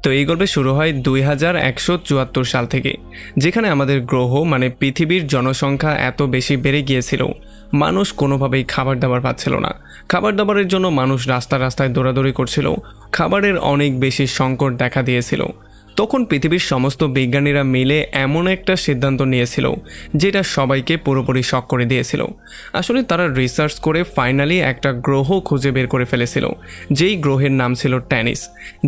তো এই গল্পে শুরু হয় 2174 সাল থেকে, যেখানে আমাদের গ্রহ মানে পৃথিবীর জনসংখ্যা এত বেশি বেড়ে গিয়েছিল, মানুষ কোনোভাবেই খাবার দাবার পাচ্ছিল না। খাবার দাবারের জন্য মানুষ রাস্তায় দৌড়াদৌড়ি করছিল। খাবারের অনেক বেশি সংকট দেখা দিয়েছিল। তখন পৃথিবীর সমস্ত বিজ্ঞানীরা মিলে এমন একটা সিদ্ধান্ত নিয়েছিল যেটা সবাইকে পুরোপুরি শক করে দিয়েছিল। আসলে তারা রিসার্চ করে ফাইনালি একটা গ্রহ খুঁজে বের করে ফেলেছিল, যেই গ্রহের নাম ছিল ট্যানিস।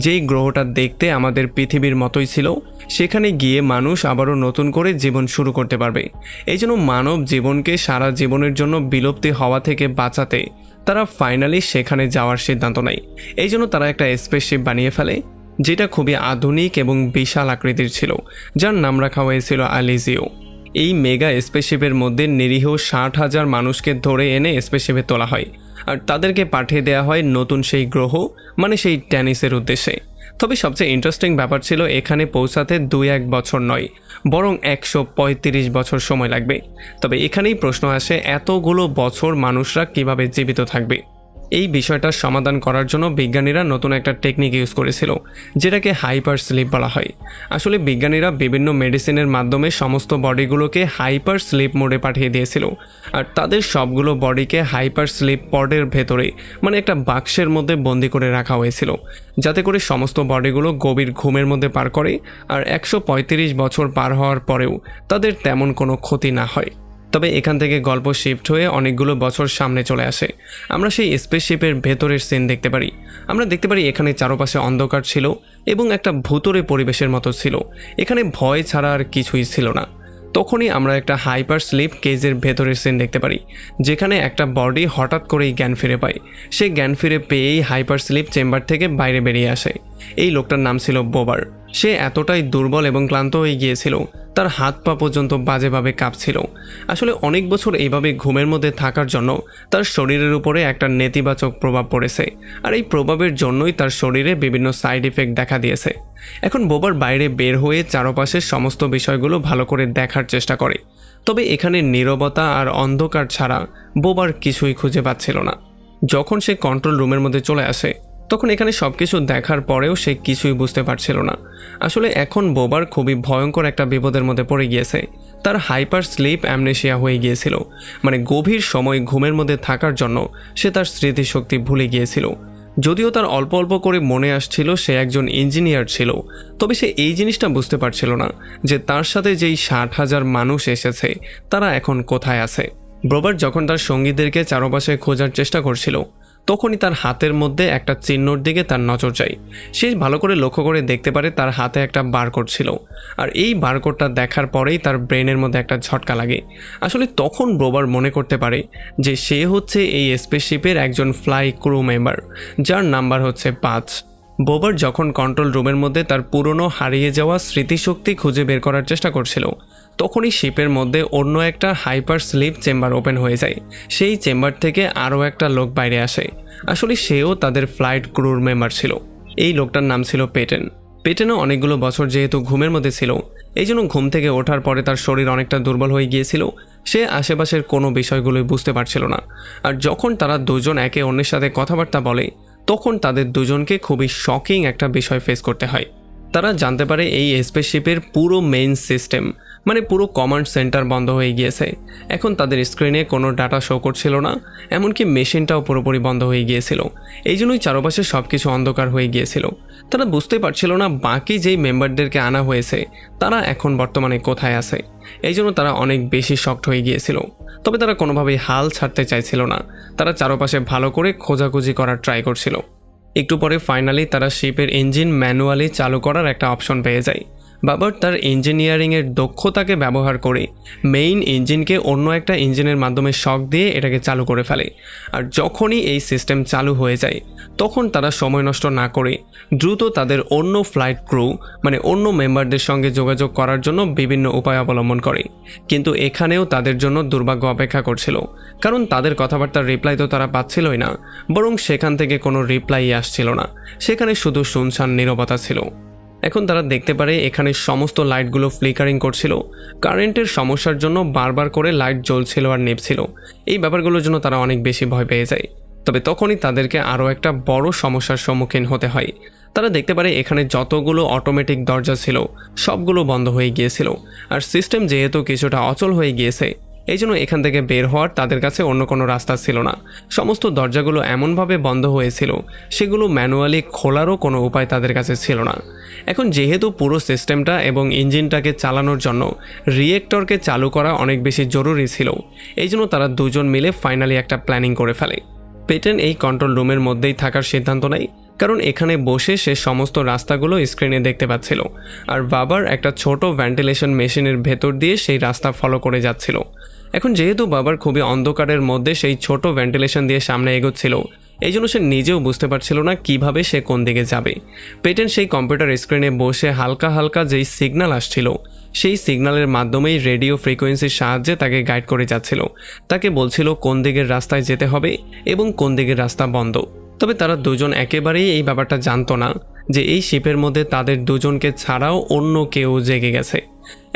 যেই গ্রহটা দেখতে আমাদের পৃথিবীর মতোই ছিল। সেখানে গিয়ে মানুষ আবারও নতুন করে জীবন শুরু করতে পারবে। এই জন্য মানব জীবনকে সারা জীবনের জন্য বিলুপ্তি হওয়া থেকে বাঁচাতে তারা ফাইনালি সেখানে যাওয়ার সিদ্ধান্ত নেয়। এই জন্য তারা একটা স্পেসশিপ বানিয়ে ফেলে, যেটা খুবই আধুনিক এবং বিশাল আকৃতির ছিল, যার নাম রাখা হয়েছিল আলিজিও। এই মেগা স্পেসশিপের মধ্যে নিরীহ 60,000 মানুষকে ধরে এনে স্পেসশিপে তোলা হয়, আর তাদেরকে পাঠিয়ে দেওয়া হয় নতুন সেই গ্রহ মানে সেই ট্যানিসের উদ্দেশ্যে। তবে সবচেয়ে ইন্টারেস্টিং ব্যাপার ছিল এখানে পৌঁছাতে 2-1 বছর নয়, বরং 135 বছর সময় লাগবে। তবে এখানেই প্রশ্ন আসে, এতগুলো বছর মানুষরা কিভাবে জীবিত থাকবে? এই বিষয়টার সমাধান করার জন্য বিজ্ঞানীরা নতুন একটা টেকনিক ইউজ করেছিল, যেটাকে হাইপার স্লিপ বলা হয়। আসলে বিজ্ঞানীরা বিভিন্ন মেডিসিনের মাধ্যমে সমস্ত বডিগুলোকে হাইপার স্লিপ মোডে পাঠিয়ে দিয়েছিল, আর তাদের সবগুলো বডিকে হাইপার স্লিপ পডের ভেতরে মানে একটা বাক্সের মধ্যে বন্দি করে রাখা হয়েছিল, যাতে করে সমস্ত বডিগুলো গভীর ঘুমের মধ্যে পার করে, আর 135 বছর পার হওয়ার পরেও তাদের তেমন কোনো ক্ষতি না হয়। তবে এখান থেকে গল্প শিফট হয়ে অনেকগুলো বছর সামনে চলে আসে। আমরা সেই স্পেসশিপের ভেতরের সিন দেখতে পারি। আমরা দেখতে পারি এখানে চারপাশে অন্ধকার ছিল এবং একটা ভুতুরে পরিবেশের মতো ছিল। এখানে ভয় ছাড়া আর কিছুই ছিল না। তখনই আমরা একটা হাইপার স্লিপ কেজের ভেতরের সিন দেখতে পারি, যেখানে একটা বডি হঠাৎ করেই জ্ঞান ফিরে পায়। সে জ্ঞান ফিরে পেয়েই হাইপার স্লিপ চেম্বার থেকে বাইরে বেরিয়ে আসে। এই লোকটার নাম ছিল বোবার। সে এতটাই দুর্বল এবং ক্লান্ত হয়ে গিয়েছিল, তার হাত পা পর্যন্ত বাজেভাবে কাঁপছিল। আসলে অনেক বছর এইভাবে ঘুমের মধ্যে থাকার জন্য তার শরীরের উপরে একটা নেতিবাচক প্রভাব পড়েছে, আর এই প্রভাবের জন্যই তার শরীরে বিভিন্ন সাইড ইফেক্ট দেখা দিয়েছে। এখন বোবার বাইরে বের হয়ে চারপাশের সমস্ত বিষয়গুলো ভালো করে দেখার চেষ্টা করে। তবে এখানে নীরবতা আর অন্ধকার ছাড়া বোবার কিছুই খুঁজে পাচ্ছিল না। যখন সে কন্ট্রোল রুমের মধ্যে চলে আসে, তখন এখানে সবকিছু দেখার পরেও সে কিছুই বুঝতে পারছিল না। আসলে এখন বোবার খুবই ভয়ঙ্কর একটা বিপদের মধ্যে পড়ে গিয়েছে। তার হাইপার স্লিপ অ্যামনেশিয়া হয়ে গিয়েছিল, মানে গভীর সময় ঘুমের মধ্যে থাকার জন্য সে তার স্মৃতিশক্তি ভুলে গিয়েছিল। যদিও তার অল্প অল্প করে মনে আসছিল সে একজন ইঞ্জিনিয়ার ছিল, তবে সে এই জিনিসটা বুঝতে পারছিল না যে তার সাথে যেই 60,000 মানুষ এসেছে তারা এখন কোথায় আছে। বোবার যখন তার সঙ্গীদেরকে চারপাশে খোঁজার চেষ্টা করছিল, তখনই তার হাতের মধ্যে একটা চিহ্নর দিকে তার নজর যায়। সে ভালো করে লক্ষ্য করে দেখতে পারে তার হাতে একটা বারকোড ছিল, আর এই বারকোডটা দেখার পরেই তার ব্রেনের মধ্যে একটা ঝটকা লাগে। আসলে তখন বোবার মনে করতে পারে যে সে হচ্ছে এই স্পেসশিপের একজন ফ্লাই ক্রু মেম্বার, যার নাম্বার হচ্ছে 5। বোবার যখন কন্ট্রোল রুমের মধ্যে তার পুরনো হারিয়ে যাওয়া স্মৃতিশক্তি খুঁজে বের করার চেষ্টা করছিল, তখনই শিপের মধ্যে অন্য একটা হাইপার স্লিপ চেম্বার ওপেন হয়ে যায়। সেই চেম্বার থেকে আরও একটা লোক বাইরে আসে। আসলে সেও তাদের ফ্লাইট ক্রুর মেম্বার ছিল। এই লোকটার নাম ছিল পেটেন। পেটেনও অনেকগুলো বছর যেহেতু ঘুমের মধ্যে ছিল, এই জন্য ঘুম থেকে ওঠার পরে তার শরীর অনেকটা দুর্বল হয়ে গিয়েছিল। সে আশেপাশের কোনো বিষয়গুলোই বুঝতে পারছিল না। আর যখন তারা দুজন একে অন্যের সাথে কথাবার্তা বলে, তখন তাদের দুজনকে খুবই শকিং একটা বিষয় ফেস করতে হয়। তারা জানতে পারে এই স্পেসশিপের পুরো মেইন সিস্টেম মানে পুরো কমান্ড সেন্টার বন্ধ হয়ে গিয়েছে। এখন তাদের স্ক্রিনে কোনো ডাটা শো করছিল না, এমনকি মেশিনটাও পুরোপুরি বন্ধ হয়ে গিয়েছিল। এই জন্যই চারপাশে সব কিছু অন্ধকার হয়ে গিয়েছিল। তারা বুঝতে পারছিল না বাকি যেই মেম্বারদেরকে আনা হয়েছে তারা এখন বর্তমানে কোথায় আছে। এই জন্য তারা অনেক বেশি শকড হয়ে গিয়েছিল। তবে তারা কোনোভাবেই হাল ছাড়তে চাইছিল না। তারা চারপাশে ভালো করে খোঁজাখুঁজি করার ট্রাই করছিল। একটু পরে ফাইনালি তারা শিপের ইঞ্জিন ম্যানুয়ালি চালু করার একটা অপশন পেয়ে যায়। বাবার তার ইঞ্জিনিয়ারিংয়ের দক্ষতাকে ব্যবহার করে মেইন ইঞ্জিনকে অন্য একটা ইঞ্জিনের মাধ্যমে শক দিয়ে এটাকে চালু করে ফেলে। আর যখনই এই সিস্টেম চালু হয়ে যায়, তখন তারা সময় নষ্ট না করে দ্রুত তাদের অন্য ফ্লাইট ক্রু মানে অন্য মেম্বারদের সঙ্গে যোগাযোগ করার জন্য বিভিন্ন উপায় অবলম্বন করে। কিন্তু এখানেও তাদের জন্য দুর্ভাগ্য অপেক্ষা করছিল, কারণ তাদের কথাবার্তার রিপ্লাই তো তারা পাচ্ছিলই না, বরং সেখান থেকে কোনো রিপ্লাই আসছিল না। সেখানে শুধু শুনশান নীরবতা ছিল। এখন তারা দেখতে পারে এখানে সমস্ত লাইটগুলো ফ্লিকারিং করছিল। কারেন্টের সমস্যার জন্য বারবার করে লাইট জ্বলছিল আর নিভছিল। এই ব্যাপারগুলোর জন্য তারা অনেক বেশি ভয় পেয়ে যায়। তবে তখনই তাদেরকে আরও একটা বড় সমস্যার সম্মুখীন হতে হয়। তারা দেখতে পারে এখানে যতগুলো অটোমেটিক দরজা ছিল সবগুলো বন্ধ হয়ে গিয়েছিল, আর সিস্টেম যেহেতু কিছুটা অচল হয়ে গিয়েছে এই জন্য এখান থেকে বের হওয়ার তাদের কাছে অন্য কোনো রাস্তা ছিল না। সমস্ত দরজাগুলো এমনভাবে বন্ধ হয়েছিল সেগুলো ম্যানুয়ালি খোলারও কোনো উপায় তাদের কাছে ছিল না। এখন যেহেতু পুরো সিস্টেমটা এবং ইঞ্জিনটাকে চালানোর জন্য রিয়েক্টরকে চালু করা অনেক বেশি জরুরি ছিল, এই জন্য তারা দুজন মিলে ফাইনালি একটা প্ল্যানিং করে ফেলে। পেটেন এই কন্ট্রোল রুমের মধ্যেই থাকার সিদ্ধান্ত নেয়, কারণ এখানে বসে সে সমস্ত রাস্তাগুলো স্ক্রিনে দেখতে পাচ্ছিল, আর বাবার একটা ছোট ভেন্টিলেশন মেশিনের ভেতর দিয়ে সেই রাস্তা ফলো করে যাচ্ছিল। এখন যেহেতু বাবার খুবই অন্ধকারের মধ্যে সেই ছোট ভেন্টিলেশন দিয়ে সামনে এগোচ্ছিল, এই জন্য সে নিজেও বুঝতে পারছিল না কিভাবে সে কোন দিকে যাবে। পেটেন সেই কম্পিউটার স্ক্রিনে বসে হালকা হালকা যেই সিগন্যাল আসছিল সেই সিগন্যালের মাধ্যমেই রেডিও ফ্রিকোয়েন্সির সাহায্যে তাকে গাইড করে যাচ্ছিল, তাকে বলছিল কোন দিকের রাস্তায় যেতে হবে এবং কোন দিকের রাস্তা বন্ধ। তবে তারা দুজন একেবারেই এই ব্যাপারটা জানতো না যে এই শিপের মধ্যে তাদের দুজনকে ছাড়াও অন্য কেউ জেগে গেছে।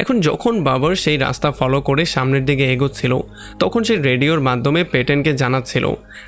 এখন যখন বাবার সেই রাস্তা ফলো করে সামনের দিকে এগোচ্ছিল তখন সে রেডিওর মাধ্যমে পেটেনকে জানাচ্ছিল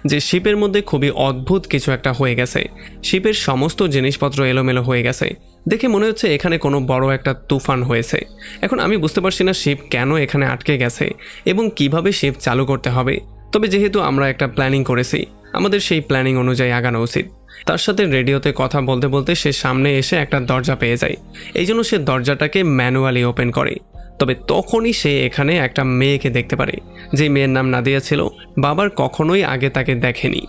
যে শিপের মধ্যে খুবই অদ্ভুত কিছু একটা হয়ে গেছে। শিপের সমস্ত জিনিসপত্র এলোমেলো হয়ে গেছে, দেখে মনে হচ্ছে এখানে কোনো বড় একটা তুফান হয়েছে। এখন আমি বুঝতে পারছি না শিপ কেন এখানে আটকে গেছে এবং কিভাবে শিপ চালু করতে হবে, তবে যেহেতু আমরা একটা প্ল্যানিং করেছি আমাদের সেই প্ল্যানিং অনুযায়ী আগানো উচিত। তার সাথে রেডিওতে কথা বলতে বলতে সে সামনে এসে একটা দরজা পেয়ে যায়, এই জন্য সে দরজাটাকে ম্যানুয়ালি ওপেন করে। তবে তখনই সে এখানে একটা মেয়েকে দেখতে পারে, যে মেয়ের নাম নাদিয়া ছিল। বাবার কখনোই আগে তাকে দেখেনি।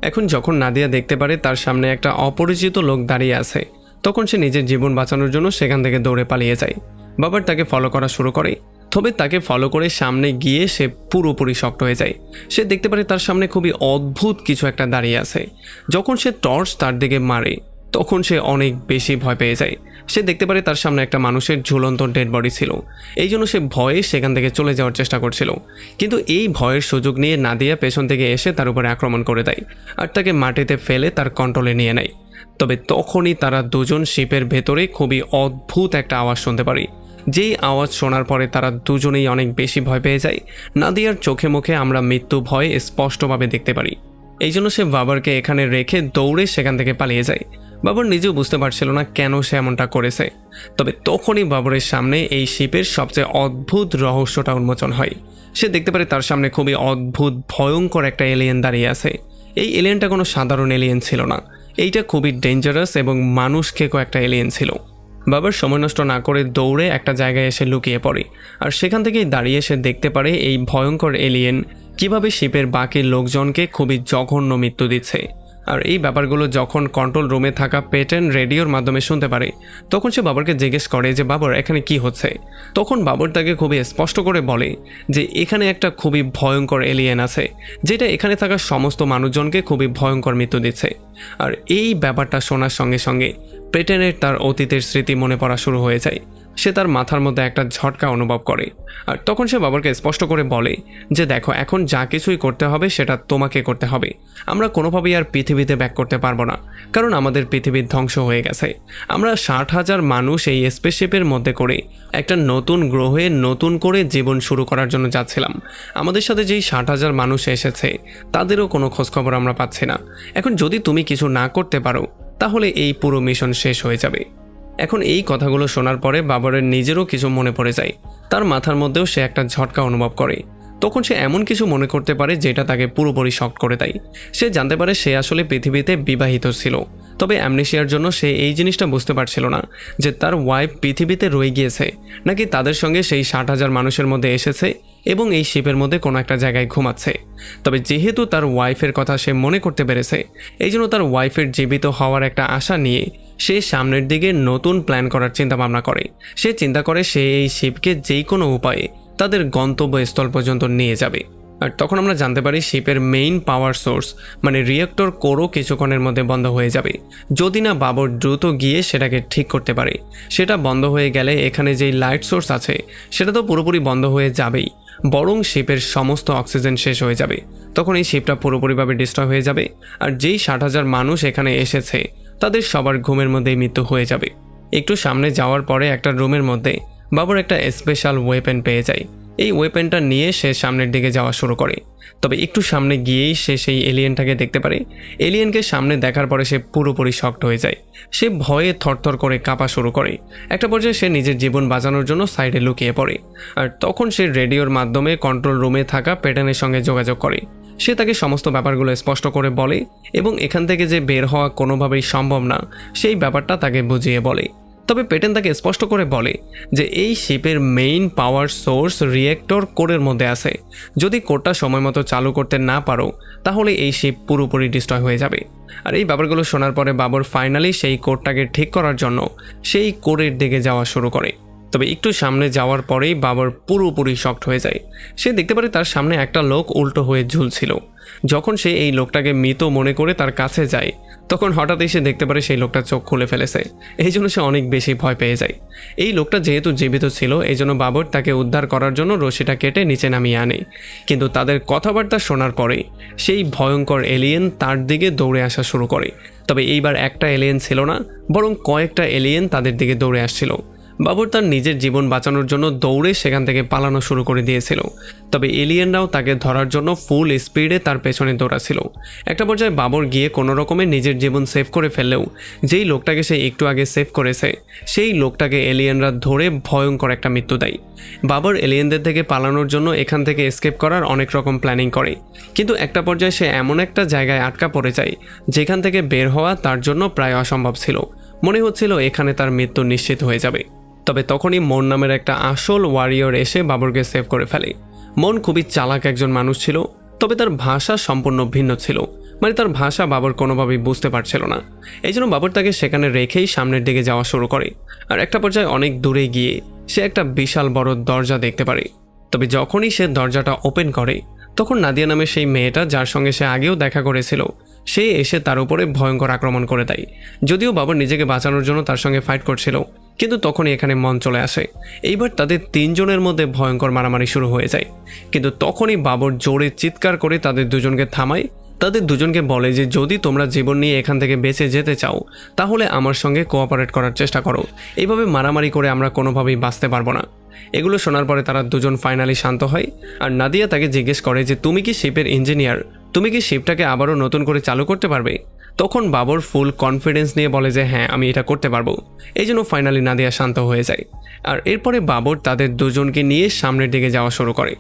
এখন যখন নাদিয়া দেখতে পারে তার সামনে একটা অপরিচিত লোক দাঁড়িয়ে আছে, তখন সে নিজের জীবন বাঁচানোর জন্য সেখান থেকে দৌড়ে পালিয়ে যায়। বাবার তাকে ফলো করা শুরু করে, তবে তাকে ফলো করে সামনে গিয়ে সে পুরোপুরি শক্ট হয়ে যায়। সে দেখতে পারে তার সামনে খুবই অদ্ভুত কিছু একটা দাঁড়িয়ে আছে। যখন সে টর্চ তার দিকে মারে তখন সে অনেক বেশি ভয় পেয়ে যায়। সে দেখতে পারে তার সামনে একটা মানুষের ঝুলন্ত ডেড বডি ছিল, এই জন্য সে ভয়ে সেখান থেকে চলে যাওয়ার চেষ্টা করছিল। কিন্তু এই ভয়ের সুযোগ নিয়ে নাদিয়া পেছন থেকে এসে তার উপরে আক্রমণ করে দেয় আর তাকে মাটিতে ফেলে তার কন্ট্রোলে নিয়ে নেয়। তবে তখনই তারা দুজন শিপের ভেতরে খুবই অদ্ভুত একটা আওয়াজ শুনতে পারে। যেই আওয়াজ শোনার পরে তারা দুজনেই অনেক বেশি ভয় পেয়ে যায়। নাদিয়ার চোখে মুখে আমরা মৃত্যু ভয় স্পষ্টভাবে দেখতে পারি, এই জন্য সে বাবারকে এখানে রেখে দৌড়ে সেখান থেকে পালিয়ে যায়। বাবর নিজেও বুঝতে পারছিল না কেন সে এমনটা করেছে। তবে তখনই বাবরের সামনে এই শিপের সবচেয়ে অদ্ভুত রহস্যটা উন্মোচন হয়। সে দেখতে পারে তার সামনে খুবই অদ্ভুত ভয়ঙ্কর একটা এলিয়েন দাঁড়িয়ে আছে। এই এলিয়েনটা কোনো সাধারণ এলিয়েন ছিল না, এইটা খুবই ডেঞ্জারাস এবং মানুষ খেকো একটা এলিয়েন ছিল। বাবার সময় নষ্ট না করে দৌড়ে একটা জায়গায় এসে লুকিয়ে পড়ে, আর সেখান থেকেই দাঁড়িয়ে সে দেখতে পারে এই ভয়ঙ্কর এলিয়েন কিভাবে শিপের বাকি লোকজনকে খুবই জঘন্য মৃত্যু দিচ্ছে। আর এই ব্যাপারগুলো যখন কন্ট্রোল রুমে থাকা পেটেন রেডিওর মাধ্যমে শুনতে পারে তখন সে বাবারকে জিজ্ঞেস করে যে বাবার এখানে কি হচ্ছে। তখন বাবার তাকে খুবই স্পষ্ট করে বলে যে এখানে একটা খুবই ভয়ঙ্কর এলিয়েন আছে, যেটা এখানে থাকা সমস্ত মানুষজনকে খুবই ভয়ঙ্কর মৃত্যু দিচ্ছে। আর এই ব্যাপারটা শোনার সঙ্গে সঙ্গে পেটেনের তার অতীতের স্মৃতি মনে পড়া শুরু হয়ে যায়। সে তার মাথার মধ্যে একটা ঝটকা অনুভব করে, আর তখন সে বাবাকে স্পষ্ট করে বলে যে দেখো, এখন যা কিছুই করতে হবে সেটা তোমাকে করতে হবে। আমরা কোনোভাবেই আর পৃথিবীতে ব্যাক করতে পারবো না, কারণ আমাদের পৃথিবীর ধ্বংস হয়ে গেছে। আমরা 60,000 মানুষ এই স্পেসশিপের মধ্যে করে একটা নতুন গ্রহে নতুন করে জীবন শুরু করার জন্য যাচ্ছিলাম। আমাদের সাথে যেই 60,000 মানুষ এসেছে তাদেরও কোনো খোঁজখবর আমরা পাচ্ছি না। এখন যদি তুমি কিছু না করতে পারো তাহলে এই পুরো মিশন শেষ হয়ে যাবে। এখন এই কথাগুলো শোনার পরে বাবরের নিজেরও কিছু মনে পড়ে যায়। তার মাথার মধ্যেও সে একটা ঝটকা অনুভব করে। তখন সে এমন কিছু মনে করতে পারে যেটা তাকে পুরোপুরি শক্ট করে দেয়। সে জানতে পারে সে আসলে পৃথিবীতে বিবাহিত ছিল, তবে অ্যামনেশিয়ার জন্য সে এই জিনিসটা বুঝতে পারছিল না যে তার ওয়াইফ পৃথিবীতে রয়ে গিয়েছে নাকি তাদের সঙ্গে সেই 60,000 মানুষের মধ্যে এসেছে এবং এই শিপের মধ্যে কোনো একটা জায়গায় ঘুমাচ্ছে। তবে যেহেতু তার ওয়াইফের কথা সে মনে করতে পেরেছে, এই জন্য তার ওয়াইফের জীবিত হওয়ার একটা আশা নিয়ে সে সামনের দিকে নতুন প্ল্যান করার চিন্তা ভাবনা করে। সে চিন্তা করে সে এই শিপকে যেই কোনো উপায়ে তাদের গন্তব্যস্থল পর্যন্ত নিয়ে যাবে। আর তখন আমরা জানতে পারি শিপের মেইন পাওয়ার সোর্স মানে রিয়েক্টর কোরও কিছুক্ষণের মধ্যে বন্ধ হয়ে যাবে, যদি না বাবর দ্রুত গিয়ে সেটাকে ঠিক করতে পারে। সেটা বন্ধ হয়ে গেলে এখানে যেই লাইট সোর্স আছে সেটা তো পুরোপুরি বন্ধ হয়ে যাবেই, বরং শিপের সমস্ত অক্সিজেন শেষ হয়ে যাবে। তখন এই শিপটা পুরোপুরিভাবে ডিস্ট্রয় হয়ে যাবে, আর যেই 60,000 মানুষ এখানে এসেছে তাদের সবার ঘুমের মধ্যেই মৃত্যু হয়ে যাবে। একটু সামনে যাওয়ার পরে একটা রুমের মধ্যে বাবর একটা স্পেশাল ওয়েপেন পেয়ে যায়। এই ওয়েপেনটা নিয়ে সে সামনের দিকে যাওয়া শুরু করে। তবে একটু সামনে গিয়েই সে সেই এলিয়েনটাকে দেখতে পারে। এলিয়েনকে সামনে দেখার পরে সে পুরোপুরি শকড হয়ে যায়। সে ভয়ে থরথর করে কাঁপা শুরু করে। একটা পর্যায়ে সে নিজের জীবন বাঁচানোর জন্য সাইডে লুকিয়ে পড়ে। আর তখন সে রেডিওর মাধ্যমে কন্ট্রোল রুমে থাকা প্যাটার্নের সঙ্গে যোগাযোগ করে। সে তাকে সমস্ত ব্যাপারগুলো স্পষ্ট করে বলে এবং এখান থেকে যে বের হওয়া কোনোভাবেই সম্ভব না সেই ব্যাপারটা তাকে বুঝিয়ে বলে। তবে পেটেন তাকে স্পষ্ট করে বলে যে এই শিপের মেইন পাওয়ার সোর্স রিয়েক্টর কোরের মধ্যে আছে। যদি কোরটা সময় মতো চালু করতে না পারো তাহলে এই শিপ পুরোপুরি ডিস্ট্রয় হয়ে যাবে। আর এই ব্যাপারগুলো শোনার পরে বাবর ফাইনালি সেই কোরটাকে ঠিক করার জন্য সেই কোরের দিকে যাওয়া শুরু করে। তবে একটু সামনে যাওয়ার পরেই বাবর পুরোপুরি শকড হয়ে যায়। সে দেখতে পারে তার সামনে একটা লোক উল্টো হয়ে ঝুলছিল। যখন সে এই লোকটাকে মৃত মনে করে তার কাছে যায় তখন হঠাৎই সে দেখতে পারে সেই লোকটা চোখ খুলে ফেলেছে। এই জন্য সে অনেক বেশি ভয় পেয়ে যায়। এই লোকটা যেহেতু জীবিত ছিল এই জন্য বাবর তাকে উদ্ধার করার জন্য রশিটা কেটে নিচে নামিয়ে আনে। কিন্তু তাদের কথাবার্তা শোনার পরে সেই ভয়ঙ্কর এলিয়েন তার দিকে দৌড়ে আসা শুরু করে। তবে এইবার একটা এলিয়েন ছিল না, বরং কয়েকটা এলিয়েন তাদের দিকে দৌড়ে আসছিল। বাবর তার নিজের জীবন বাঁচানোর জন্য দৌড়ে সেখান থেকে পালানো শুরু করে দিয়েছিল। তবে এলিয়েনরাও তাকে ধরার জন্য ফুল স্পিডে তার পেছনে দৌড়াছিল। একটা পর্যায়ে বাবর গিয়ে কোনো রকমে নিজের জীবন সেভ করে ফেললেও যেই লোকটাকে সে একটু আগে সেভ করেছে সেই লোকটাকে এলিয়েনরা ধরে ভয়ঙ্কর একটা মৃত্যু দেয়। বাবর এলিয়েনদের থেকে পালানোর জন্য এখান থেকে এসকেপ করার অনেক রকম প্ল্যানিং করে, কিন্তু একটা পর্যায়ে সে এমন একটা জায়গায় আটকা পড়ে যায় যেখান থেকে বের হওয়া তার জন্য প্রায় অসম্ভব ছিল। মনে হচ্ছিল এখানে তার মৃত্যু নিশ্চিত হয়ে যাবে। তবে তখনই মন নামের একটা আসল ওয়ারিয়র এসে বাবরকে সেভ করে ফেলে। মন খুবই চালাক একজন মানুষ ছিল, তবে তার ভাষা সম্পূর্ণ ভিন্ন ছিল। মানে তার ভাষা বাবর কোনোভাবেই বুঝতে পারছিল না। এই জন্য বাবর তাকে সেখানে রেখেই সামনের দিকে যাওয়া শুরু করে। আর একটা পর্যায়ে অনেক দূরে গিয়ে সে একটা বিশাল বড় দরজা দেখতে পারে। তবে যখনই সে দরজাটা ওপেন করে তখন নাদিয়া নামে সেই মেয়েটা যার সঙ্গে সে আগেও দেখা করেছিল সে এসে তার উপরে ভয়ঙ্কর আক্রমণ করে দেয়। যদিও বাবর নিজেকে বাঁচানোর জন্য তার সঙ্গে ফাইট করছিল, কিন্তু তখনই এখানে মন চলে আসে। এইবার তাদের তিনজনের মধ্যে ভয়ঙ্কর মারামারি শুরু হয়ে যায়। কিন্তু তখনই বাবর জোরে চিৎকার করে তাদের দুজনকে থামায়। তাদের দুজনকে বলে যে যদি তোমরা জীবন নিয়ে এখান থেকে বেঁচে যেতে চাও তাহলে আমার সঙ্গে কোঅপারেট করার চেষ্টা করো। এইভাবে মারামারি করে আমরা কোনোভাবেই বাঁচতে পারবো না। এগুলো শোনার পরে তারা দুজন ফাইনালি শান্ত হয়। আর নাদিয়া তাকে জিজ্ঞেস করে যে তুমি কি শিপের ইঞ্জিনিয়ার, তুমি কি শিপটাকে আবারও নতুন করে চালু করতে পারবে? তখন বাবর ফুল কনফিডেন্স নিয়ে বলে যে হ্যাঁ আমি এটা করতে পারবো। এই জন্য ফাইনালি নাদিয়া শান্ত হয়ে যায়। আর এরপরে বাবর তাদের দুজনকে নিয়ে সামনের দিকে যাওয়া শুরু করে।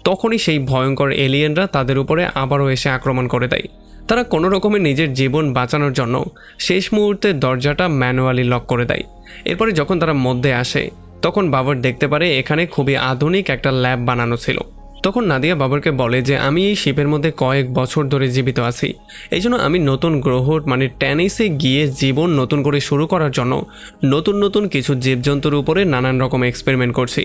তখনই সেই ভয়ঙ্কর এলিয়েনরা তাদের উপরে আবারও এসে আক্রমণ করে দেয়। তারা কোনো রকমে নিজের জীবন বাঁচানোর জন্য শেষ মুহূর্তে দরজাটা ম্যানুয়ালি লক করে দেয়। এরপরে যখন তারা মধ্যে আসে তখন বাবর দেখতে পারে এখানে খুবই আধুনিক একটা ল্যাব বানানো ছিল। তখন নাদিয়া বাবরকে বলে যে আমি এই শিপের মধ্যে কয়েক বছর ধরে জীবিত আছি, এই জন্য আমি নতুন গ্রহ মানে ট্যানিসে গিয়ে জীবন নতুন করে শুরু করার জন্য নতুন নতুন কিছু জীবজন্তুর উপরে নানান রকম এক্সপেরিমেন্ট করছি।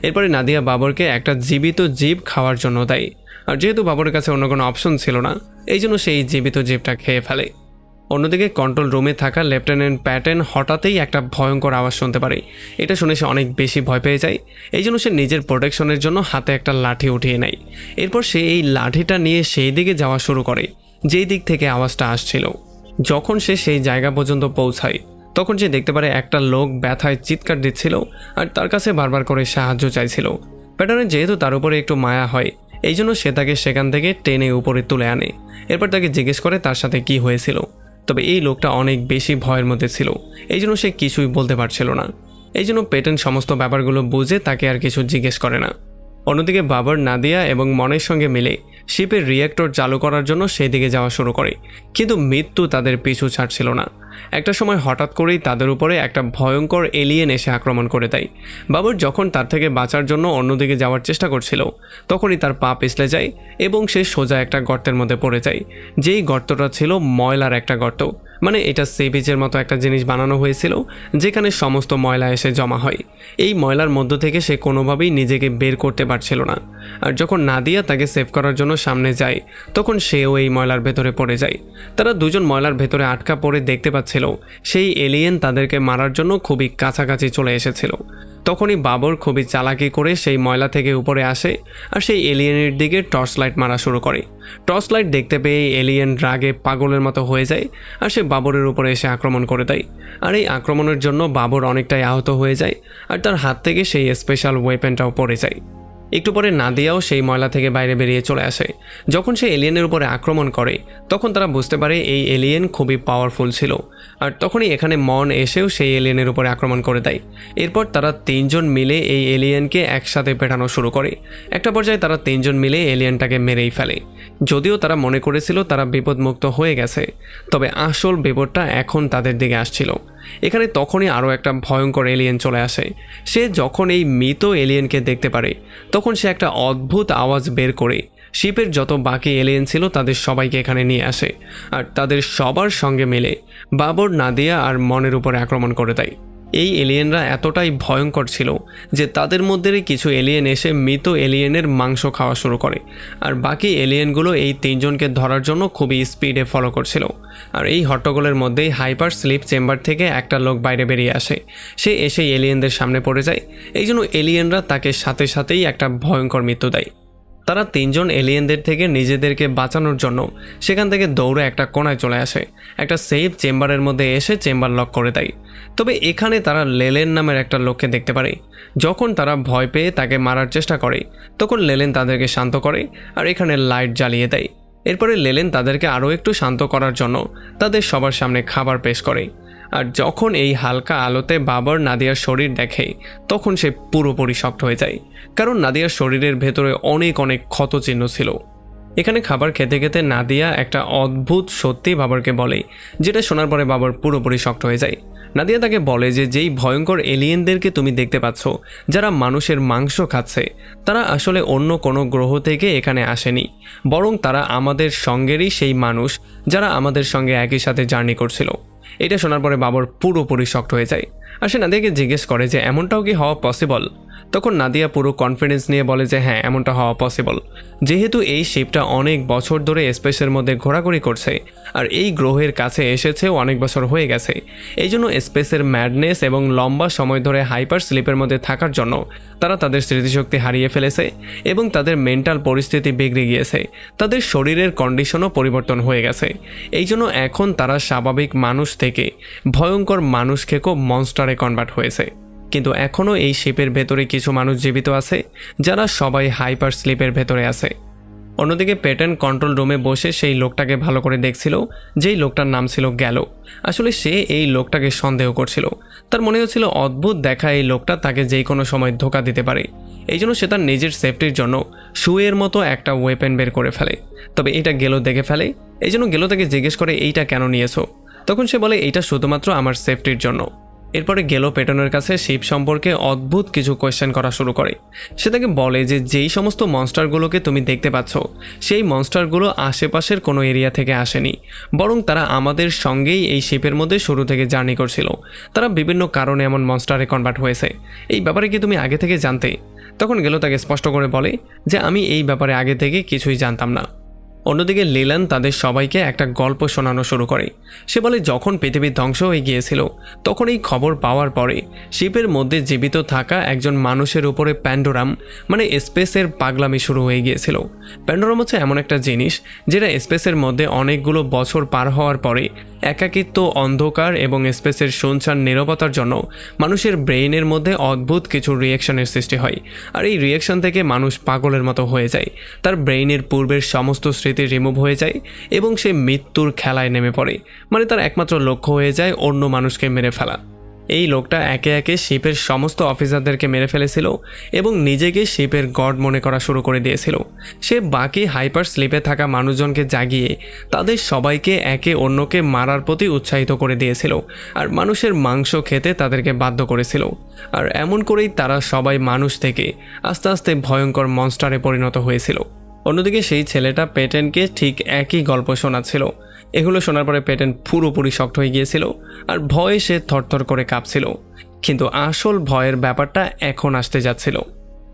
এরপরে নাদিয়া বাবরকে একটা জীবিত জীব খাওয়ার জন্য দেয়। আর যেহেতু বাবরের কাছে অন্য কোনো অপশন ছিল না এই জন্য সেই জীবিত জীবটা খেয়ে ফেলে। অন্যদিকে কন্ট্রোল রুমে থাকা লেফটেন্যান্ট প্যাটেন হঠাৎই একটা ভয়ঙ্কর আওয়াজ শুনতে পারে। এটা শুনে সে অনেক বেশি ভয় পেয়ে যায়। এই জন্য সে নিজের প্রোটেকশনের জন্য হাতে একটা লাঠি উঠিয়ে নেয়। এরপর সে এই লাঠিটা নিয়ে সেই দিকে যাওয়া শুরু করে যেই দিক থেকে আওয়াজটা আসছিল। যখন সে সেই জায়গা পর্যন্ত পৌঁছায় তখন সে দেখতে পারে একটা লোক ব্যথায় চিৎকার দিচ্ছিল আর তার কাছে বারবার করে সাহায্য চাইছিল। প্যাটেনের যেহেতু তার উপরে একটু মায়া হয় এই জন্য সে তাকে সেখান থেকে টেনে উপরে তুলে আনে। এরপর তাকে জিজ্ঞেস করে তার সাথে কি হয়েছিল। তবে এই লোকটা অনেক বেশি ভয়ের মধ্যে ছিল, এই জন্য সে কিছুই বলতে পারছিল না। এই জন্য পেটেন সমস্ত ব্যাপারগুলো বুঝে তাকে আর কিছু জিজ্ঞেস করে না। অন্যদিকে বাবর নাদিয়া এবং মনের সঙ্গে মিলে শিপের রিয়েক্টর চালু করার জন্য সেই দিকে যাওয়া শুরু করে, কিন্তু মৃত্যু তাদের পিছু ছাড়ছিল না। একটা সময় হঠাৎ করেই তাদের উপরে একটা ভয়ঙ্কর এলিয়েন এসে আক্রমণ করে দেয়। বাবর যখন তার থেকে বাঁচার জন্য অন্যদিকে যাওয়ার চেষ্টা করছিল তখনই তার পা পিছলে যায় এবং সে সোজা একটা গর্তের মধ্যে পড়ে যায়। যেই গর্তটা ছিল ময়লার একটা গর্ত, মানে এটা সি বিচের মতো একটা জিনিস বানানো হয়েছিল যেখানে সমস্ত ময়লা এসে জমা হয়। এই ময়লার মধ্য থেকে সে কোনোভাবেই নিজেকে বের করতে পারছিল না। আর যখন নাদিয়া তাকে সেভ করার জন্য সামনে যায় তখন সেও এই ময়লার ভেতরে পড়ে যায়। তারা দুজন ময়লার ভেতরে আটকা পড়ে দেখতে পাচ্ছিল সেই এলিয়েন তাদেরকে মারার জন্য খুবই কাছাকাছি চলে এসেছিল। তখনই বাবর খুবই চালাকি করে সেই ময়লা থেকে উপরে আসে আর সেই এলিয়েনের দিকে টর্চ লাইট মারা শুরু করে। টর্চ লাইট দেখতে পেয়ে এলিয়েন রাগে পাগলের মতো হয়ে যায় আর সে বাবরের উপরে এসে আক্রমণ করে দেয়। আর এই আক্রমণের জন্য বাবর অনেকটাই আহত হয়ে যায় আর তার হাত থেকে সেই স্পেশাল ওয়েপেনটাও পড়ে যায়। একটু পরে নাদিয়াও সেই ময়লা থেকে বাইরে বেরিয়ে চলে আসে। যখন সে এলিয়েনের উপরে আক্রমণ করে তখন তারা বুঝতে পারে এই এলিয়েন খুবই পাওয়ারফুল ছিল, আর তখনই এখানে মন এসেও সেই এলিয়েনের উপরে আক্রমণ করে দেয়। এরপর তারা 3 জন মিলে এই এলিয়েনকে একসাথে পেটানো শুরু করে। একটা পর্যায়ে তারা 3 জন মিলে এলিয়েনটাকে মেরেই ফেলে। যদিও তারা মনে করেছিল তারা বিপদমুক্ত হয়ে গেছে, তবে আসল বিপদটা এখন তাদের দিকে আসছিল। এখানে তখনই আরও একটা ভয়ঙ্কর এলিয়েন চলে আসে। সে যখন এই মৃত এলিয়েনকে দেখতে পারে তখন সে একটা অদ্ভুত আওয়াজ বের করে শিপের যত বাকি এলিয়েন ছিল তাদের সবাইকে এখানে নিয়ে আসে, আর তাদের সবার সঙ্গে মিলে বাবর, নাদিয়া আর মনের উপরে আক্রমণ করে দেয়। এই এলিয়েনরা এতটাই ভয়ঙ্কর ছিল যে তাদের মধ্যেই কিছু এলিয়েন এসে মৃত এলিয়েনের মাংস খাওয়া শুরু করে, আর বাকি এলিয়েনগুলো এই 3 জনকে ধরার জন্য খুবই স্পিডে ফলো করছিল। আর এই হট্টগোলের মধ্যেই হাইপার স্লিপ চেম্বার থেকে একটা লোক বাইরে বেরিয়ে আসে। সে এসে এলিয়েনদের সামনে পড়ে যায়। এই জন্য এলিয়েনরা তাকে সাথে সাথেই একটা ভয়ঙ্কর মৃত্যু দেয়। তারা 3 জন এলিয়েনদের থেকে নিজেদেরকে বাঁচানোর জন্য সেখান থেকে দৌড়ে একটা কোণায় চলে আসে। একটা সেফ চেম্বারের মধ্যে এসে চেম্বার লক করে দেয়। তবে এখানে তারা লেলেন নামের একটা লোককে দেখতে পারে। যখন তারা ভয় পেয়ে তাকে মারার চেষ্টা করে তখন লেলেন তাদেরকে শান্ত করে আর এখানে লাইট জ্বালিয়ে দেয়। এরপরে লেলেন তাদেরকে আরও একটু শান্ত করার জন্য তাদের সবার সামনে খাবার পেশ করে। আর যখন এই হালকা আলোতে বাবর নাদিয়ার শরীর দেখে তখন সে পুরোপুরি শক্ট হয়ে যায়, কারণ নাদিয়ার শরীরের ভেতরে অনেক অনেক ক্ষতচিহ্ন ছিল। এখানে খাবার খেতে খেতে নাদিয়া একটা অদ্ভুত সত্যি বাবরকে বলে, যেটা শোনার পরে বাবর পুরোপুরি শক্ট হয়ে যায়। নাদিয়া তাকে বলে যে যেই ভয়ঙ্কর এলিয়েনদেরকে তুমি দেখতে পাচ্ছ যারা মানুষের মাংস খাচ্ছে, তারা আসলে অন্য কোনো গ্রহ থেকে এখানে আসেনি, বরং তারা আমাদের সঙ্গেরই সেই মানুষ যারা আমাদের সঙ্গে একই সাথে জার্নি করছিল। এটা শোনার পরে বাবর পুরোপুরি শক্ট হয়ে যায়। আর সে নাদিয়াকে জিজ্ঞেস করে যে এমনটাও কি হওয়া পসিবল। তখন নাদিয়া পুরো কনফিডেন্স নিয়ে বলে যে হ্যাঁ, এমনটা হওয়া পসিবল। যেহেতু এই শিপটা অনেক বছর ধরে স্পেসের মধ্যে ঘোরাঘুরি করছে আর এই গ্রহের কাছে এসেছেও অনেক বছর হয়ে গেছে, এই জন্য স্পেসের ম্যাডনেস এবং লম্বা সময় ধরে হাইপার স্লিপের মধ্যে থাকার জন্য তারা তাদের স্মৃতিশক্তি হারিয়ে ফেলেছে এবং তাদের মেন্টাল পরিস্থিতি বিগড়ে গিয়েছে, তাদের শরীরের কন্ডিশনও পরিবর্তন হয়ে গেছে। এই জন্য এখন তারা স্বাভাবিক মানুষ থেকে ভয়ঙ্কর মানুষ খেকো মনস্টারে কনভার্ট হয়েছে। কিন্তু এখনও এই শিপের ভেতরে কিছু মানুষ জীবিত আছে যারা সবাই হাইপার স্লিপের ভেতরে আছে। অন্যদিকে পেটেন কন্ট্রোল রুমে বসে সেই লোকটাকে ভালো করে দেখছিল, যেই লোকটার নাম ছিল গ্যালো। আসলে সে এই লোকটাকে সন্দেহ করছিল। তার মনে হচ্ছিল অদ্ভুত দেখা এই লোকটা তাকে যে কোনো সময় ধোঁকা দিতে পারে। এই জন্য সে তার নিজের সেফটির জন্য শুয়ের মতো একটা ওয়েপেন বের করে ফেলে। তবে এটা গেলো দেখে ফেলে। এই জন্য গেলো তাকে জিজ্ঞেস করে এইটা কেন নিয়েছো। তখন সে বলে এইটা শুধুমাত্র আমার সেফটির জন্য। এরপরে গেলো পেটনের কাছে শিপ সম্পর্কে অদ্ভুত কিছু কোয়েশ্চেন করা শুরু করে। সে তাকে বলে যে যেই সমস্ত মনস্টারগুলোকে তুমি দেখতে পাচ্ছ সেই মনস্টারগুলো আশেপাশের কোনো এরিয়া থেকে আসেনি, বরং তারা আমাদের সঙ্গেই এই শিপের মধ্যে শুরু থেকে জার্নি করছিল। তারা বিভিন্ন কারণে এমন মনস্টারে কনভার্ট হয়েছে। এই ব্যাপারে কি তুমি আগে থেকে জানতে? তখন গেলো তাকে স্পষ্ট করে বলে যে আমি এই ব্যাপারে আগে থেকে কিছুই জানতাম না। অন্যদিকে লিলান তাদের সবাইকে একটা গল্প শোনানো শুরু করে। সে বলে যখন পৃথিবী ধ্বংস হয়ে গিয়েছিল তখন এই খবর পাওয়ার পরে শিপের মধ্যে জীবিত থাকা একজন মানুষের উপরে প্যান্ডোরাম মানে স্পেসের পাগলামি শুরু হয়ে গিয়েছিল। প্যান্ডোরাম হচ্ছে এমন একটা জিনিস যেটা স্পেসের মধ্যে অনেকগুলো বছর পার হওয়ার পরে একাকিত্ব, অন্ধকার এবং স্পেসের শুনশান নীরবতার জন্য মানুষের ব্রেইনের মধ্যে অদ্ভুত কিছু রিয়াকশনের সৃষ্টি হয়। আর এই রিয়াকশন থেকে মানুষ পাগলের মতো হয়ে যায়। তার ব্রেইনের পূর্বের সমস্ত স্মৃতি রিমুভ হয়ে যায় এবং সে মৃত্যুর খেলায় নেমে পড়ে। মানে তার একমাত্র লক্ষ্য হয়ে যায় অন্য মানুষকে মেরে ফেলা। এই লোকটা একে একে শিপের সমস্ত অফিসারদেরকে মেরে ফেলেছিল এবং নিজেকে শিপের গড মনে করা শুরু করে দিয়েছিল। সে বাকি হাইপার স্লিপে থাকা মানুষজনকে জাগিয়ে তাদের সবাইকে একে অন্যকে মারার প্রতি উৎসাহিত করে দিয়েছিল আর মানুষের মাংস খেতে তাদেরকে বাধ্য করেছিল। আর এমন করেই তারা সবাই মানুষ থেকে আস্তে আস্তে ভয়ঙ্কর মনস্টারে পরিণত হয়েছিল। অন্যদিকে সেই ছেলেটা পেটেনকে ঠিক একই গল্প শোনাচ্ছিল। এগুলো শোনার পরে পেটেন পুরোপুরি শক্ট হয়ে গিয়েছিল আর ভয়ে সে থরথর করে কাঁপছিল। কিন্তু আসল ভয়ের ব্যাপারটা এখন আসতে যাচ্ছিল,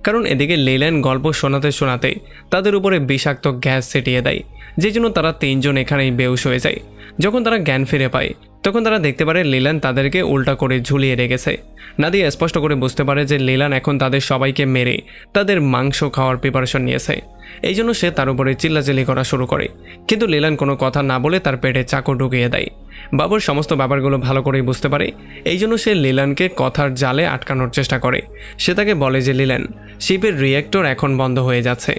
কারণ এদিকে লেল্যান্ড গল্প শোনাতে শোনাতে তাদের উপরে বিষাক্ত গ্যাস ছিটিয়ে দেয়, যে জন্য তারা 3 জন এখানেই বেহুশ হয়ে যায়। যখন তারা জ্ঞান ফিরে পায় তখন তারা দেখতে পারে লেল্যান্ড তাদেরকে উল্টা করে ঝুলিয়ে রেখেছে। নাদিয়া স্পষ্ট করে বুঝতে পারে যে লেল্যান্ড এখন তাদের সবাইকে মেরে তাদের মাংস খাওয়ার প্রিপারেশন নিয়েছে। এই জন্য সে তার উপরে চিল্লাচিল্লি করা শুরু করে, কিন্তু লেল্যান্ড কোনো কথা না বলে তার পেটে চাকু ঢুকিয়ে দেয়। বাবর সমস্ত ব্যাপারগুলো ভালো করেই বুঝতে পারে, এই জন্য সে লিলানকে কথার জালে আটকানোর চেষ্টা করে। সে তাকে বলে যে লিলান, শিপের রিয়েক্টর এখন বন্ধ হয়ে যাচ্ছে,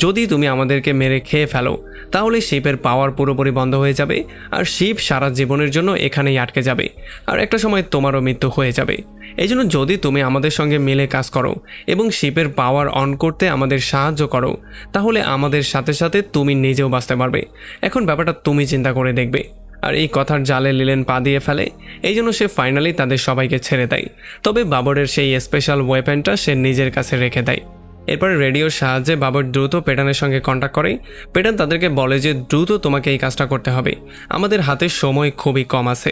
যদি তুমি আমাদেরকে মেরে খেয়ে ফেলো তাহলে শিপের পাওয়ার পুরোপুরি বন্ধ হয়ে যাবে আর শিপ সারা জীবনের জন্য এখানেই আটকে যাবে, আর একটা সময় তোমারও মৃত্যু হয়ে যাবে। এই জন্য যদি তুমি আমাদের সঙ্গে মিলে কাজ করো এবং শিপের পাওয়ার অন করতে আমাদের সাহায্য করো তাহলে আমাদের সাথে সাথে তুমি নিজেও বাঁচতে পারবে। এখন ব্যাপারটা তুমি চিন্তা করে দেখবে। আর এই কথার জালে লিলেন পা দিয়ে ফেলে, এই জন্য সে ফাইনালি তাদের সবাইকে ছেড়ে দেয়। তবে বাবরের সেই স্পেশাল ওয়েপেনটা সে নিজের কাছে রেখে দেয়। এরপরে রেডিওর সাহায্যে বাবর দ্রুত পেটানের সঙ্গে কন্ট্যাক্ট করে। পেটান তাদেরকে বলে যে দ্রুত তোমাকে এই কাজটা করতে হবে, আমাদের হাতে সময় খুবই কম আছে।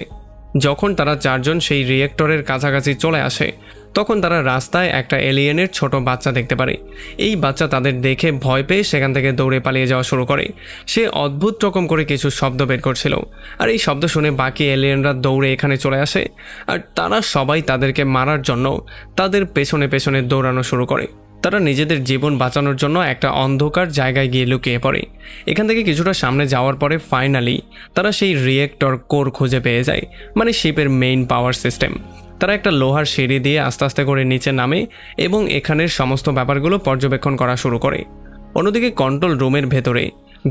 যখন তারা চারজন সেই রিয়েক্টরের কাছাকাছি চলে আসে তখন তারা রাস্তায় একটা এলিয়েনের ছোট বাচ্চা দেখতে পারে। এই বাচ্চা তাদের দেখে ভয় পেয়ে সেখান থেকে দৌড়ে পালিয়ে যাওয়া শুরু করে। সে অদ্ভুত রকম করে কিছু শব্দ বের করছিল, আর এই শব্দ শুনে বাকি এলিয়েনরা দৌড়ে এখানে চলে আসে আর তারা সবাই তাদেরকে মারার জন্য তাদের পেছনে পেছনে দৌড়ানো শুরু করে। তারা নিজেদের জীবন বাঁচানোর জন্য একটা অন্ধকার জায়গায় গিয়ে লুকিয়ে পড়ে। এখান থেকে কিছুটা সামনে যাওয়ার পরে ফাইনালি তারা সেই রিয়েক্টর কোর খুঁজে পেয়ে যায়, মানে শিপের মেইন পাওয়ার সিস্টেম। তারা একটা লোহার সিঁড়ি দিয়ে আস্তে আস্তে করে নিচে নামে এবং এখানের সমস্ত ব্যাপারগুলো পর্যবেক্ষণ করা শুরু করে। অন্যদিকে কন্ট্রোল রুমের ভেতরে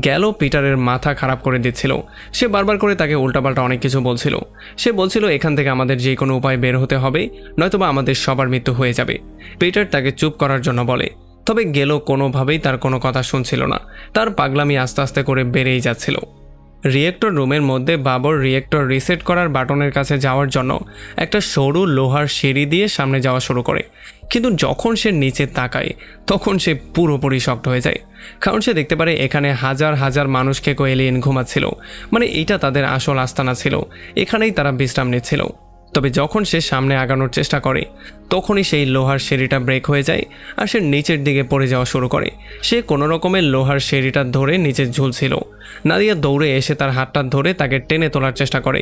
গ্যালো পিটারের মাথা খারাপ করে দিচ্ছিল। সে বারবার করে তাকে উল্টাপাল্টা অনেক কিছু বলছিল। সে বলছিল এখান থেকে আমাদের যে কোনো উপায় বের হতে হবে, নয়তোবা আমাদের সবার মৃত্যু হয়ে যাবে। পিটার তাকে চুপ করার জন্য বলে, তবে গ্যালো কোনোভাবেই তার কোনো কথা শুনছিল না। তার পাগলামি আস্তে আস্তে করে বেড়েই যাচ্ছিল। রিয়েক্টর রুমের মধ্যে বাবর রিয়েক্টর রিসেট করার বাটনের কাছে যাওয়ার জন্য একটা সরু লোহার সিঁড়ি দিয়ে সামনে যাওয়া শুরু করে, কিন্তু যখন সে নিচে তাকায় তখন সে পুরোপুরি শক্ট হয়ে যায়। কারণ সে দেখতে পারে এখানে হাজার হাজার মানুষ খেকো এলিয়েন ঘুমাচ্ছিল, মানে এটা তাদের আসল আস্তানা ছিল, এখানেই তারা বিশ্রাম নিচ্ছিল। তবে যখন সে সামনে আগানোর চেষ্টা করে তখনই সেই লোহার সিঁড়িটা ব্রেক হয়ে যায় আর সে নিচের দিকে পড়ে যাওয়া শুরু করে। সে কোনো রকমের লোহার সিঁড়িটা ধরে নিচে ঝুলছিল। নাদিয়া দৌড়ে এসে তার হাতটা ধরে তাকে টেনে তোলার চেষ্টা করে।